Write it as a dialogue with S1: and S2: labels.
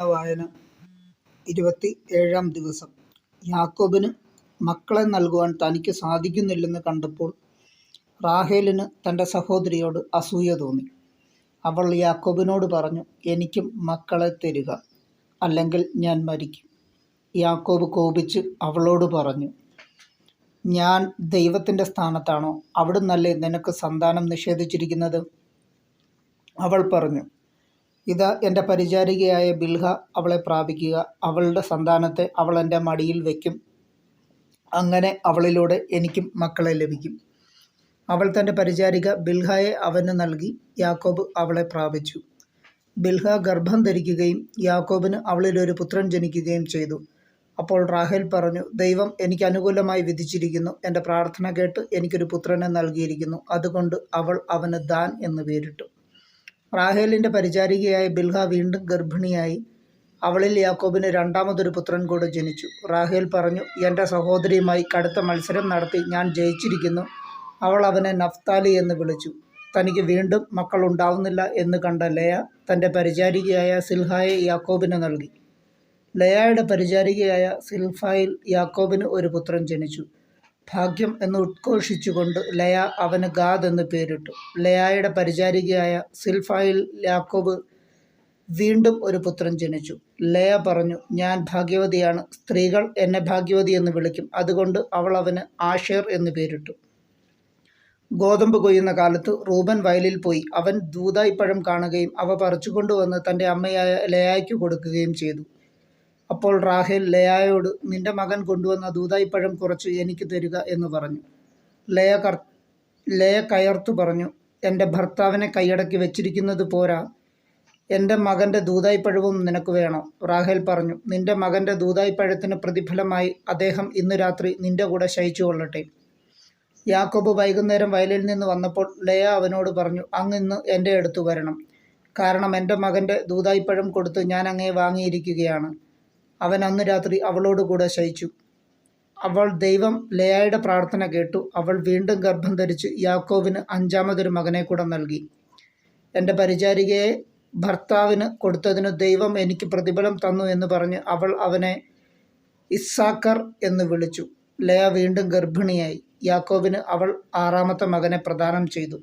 S1: വായന 27-ാം ദിവസം. യാക്കോബിന് മക്കളെ നൽകുവാൻ തനിക്ക് സാധിക്കുന്നില്ലെന്ന് കണ്ടപ്പോൾ റാഹേലിന് തൻ്റെ സഹോദരിയോട് അസൂയ തോന്നി. അവൾ യാക്കോബിനോട് പറഞ്ഞു, എനിക്കും മക്കളെ തരിക, അല്ലെങ്കിൽ ഞാൻ മരിക്കും. യാക്കോബ് കോപിച്ച് അവളോട് പറഞ്ഞു, ഞാൻ ദൈവത്തിൻ്റെ സ്ഥാനത്താണോ? അവിടുന്നല്ലേ നിനക്ക് സന്താനം നിഷേധിച്ചിരിക്കുന്നത്? അവൾ പറഞ്ഞു, ഇതാ എൻ്റെ പരിചാരികയായ ബിൽഹ അവളെ പ്രാപിക്കുക. അവളുടെ സന്താനത്തെ അവൾ എൻ്റെ മടിയിൽ വയ്ക്കും. അങ്ങനെ അവളിലൂടെ എനിക്കും മക്കളെ ലഭിക്കും. അവൾ തൻ്റെ പരിചാരിക ബിൽഹയെ അവന് നൽകി. യാക്കോബ് അവളെ പ്രാപിച്ചു. ബിൽഹ ഗർഭം ധരിക്കുകയും യാക്കോബിന് അവളിലൊരു പുത്രൻ ജനിക്കുകയും ചെയ്തു. അപ്പോൾ റാഹേൽ പറഞ്ഞു, ദൈവം എനിക്ക് അനുകൂലമായി വിധിച്ചിരിക്കുന്നു. എൻ്റെ പ്രാർത്ഥന കേട്ട് എനിക്കൊരു പുത്രനെ നൽകിയിരിക്കുന്നു. അതുകൊണ്ട് അവൾ അവന് ദാൻ എന്ന് പേരിട്ടു. റാഹേലിൻ്റെ പരിചാരികയായ ബിൽഹ വീണ്ടും ഗർഭിണിയായി. അവളിൽ യാക്കോബിന് രണ്ടാമതൊരു പുത്രൻ കൂടെ ജനിച്ചു. റാഹേൽ പറഞ്ഞു, എൻ്റെ സഹോദരിയുമായി കടുത്ത മത്സരം നടത്തി ഞാൻ ജയിച്ചിരിക്കുന്നു. അവൾ അവനെ നഫ്താലി എന്ന് വിളിച്ചു. തനിക്ക് വീണ്ടും മക്കൾ ഉണ്ടാവുന്നില്ല എന്ന് കണ്ട ലയ തൻ്റെ പരിചാരികയായ സിൽഹായെ യാക്കോബിന് നൽകി. ലയായുടെ പരിചാരികയായ സിൽഫായിൽ യാക്കോബിന് ഒരു പുത്രൻ ജനിച്ചു. ഭാഗ്യം എന്ന് ഉദ്ഘോഷിച്ചുകൊണ്ട് ലയ അവന് ഗാദ് എന്ന് പേരിട്ടു. ലയായുടെ പരിചാരികയായ സിൽഫായിൽ യാക്കോബ് വീണ്ടും ഒരു പുത്രൻ ജനിച്ചു. ലയ പറഞ്ഞു, ഞാൻ ഭാഗ്യവതിയാണ്, സ്ത്രീകൾ എന്നെ ഭാഗ്യവതി എന്ന് വിളിക്കും. അതുകൊണ്ട് അവൾ അവന് ആഷേർ എന്ന് പേരിട്ടു. ഗോതമ്പ് കൊയ്യുന്ന കാലത്ത് റൂബൻ വയലിൽ പോയി. അവൻ ദൂതായിപ്പഴം കാണുകയും അവ പറിച്ചുകൊണ്ടുവന്ന് തൻ്റെ അമ്മയായ ലയായ്ക്ക് കൊടുക്കുകയും ചെയ്തു. അപ്പോൾ റാഹേൽ ലയായോട്, നിന്റെ മകൻ കൊണ്ടുവന്ന ദൂതായിപ്പഴം കുറച്ച് എനിക്ക് തരിക എന്ന് പറഞ്ഞു. ലയ കയർത്തു പറഞ്ഞു, എൻ്റെ ഭർത്താവിനെ കൈയടക്കി വെച്ചിരിക്കുന്നത് പോരാ, എൻ്റെ മകൻ്റെ ദൂതായിപ്പഴവും നിനക്ക് വേണോ? റാഹേൽ പറഞ്ഞു, നിന്റെ മകൻ്റെ ദൂതായിപ്പഴത്തിന് പ്രതിഫലമായി അദ്ദേഹം ഇന്ന് രാത്രി നിന്റെ കൂടെ ശയിച്ചു കൊള്ളട്ടെ. യാക്കോബ് വൈകുന്നേരം വയലിൽ നിന്ന് വന്നപ്പോൾ ലയ അവനോട് പറഞ്ഞു, അങ്ങ് ഇന്ന് എൻ്റെ അടുത്ത് വരണം, കാരണം എൻ്റെ മകൻ്റെ ദൂതായിപ്പഴം കൊടുത്ത് ഞാൻ അങ്ങയെ വാങ്ങിയിരിക്കുകയാണ്. അവൻ അന്ന് രാത്രി അവളോട് കൂടെ ശയിച്ചു. ദൈവം ലയായുടെ പ്രാർത്ഥന കേട്ടു. അവൾ വീണ്ടും ഗർഭം ധരിച്ച് യാക്കോബിന് അഞ്ചാമതൊരു മകനെ കൂടെ നൽകി. എൻ്റെ പരിചാരികയെ ഭർത്താവിന് കൊടുത്തതിന് ദൈവം എനിക്ക് പ്രതിഫലം തന്നു എന്ന് പറഞ്ഞ് അവൾ അവനെ ഇസ്സാക്കർ എന്ന് വിളിച്ചു. ലയ വീണ്ടും ഗർഭിണിയായി. യാക്കോബിന് അവൾ ആറാമത്തെ മകനെ പ്രദാനം ചെയ്തു.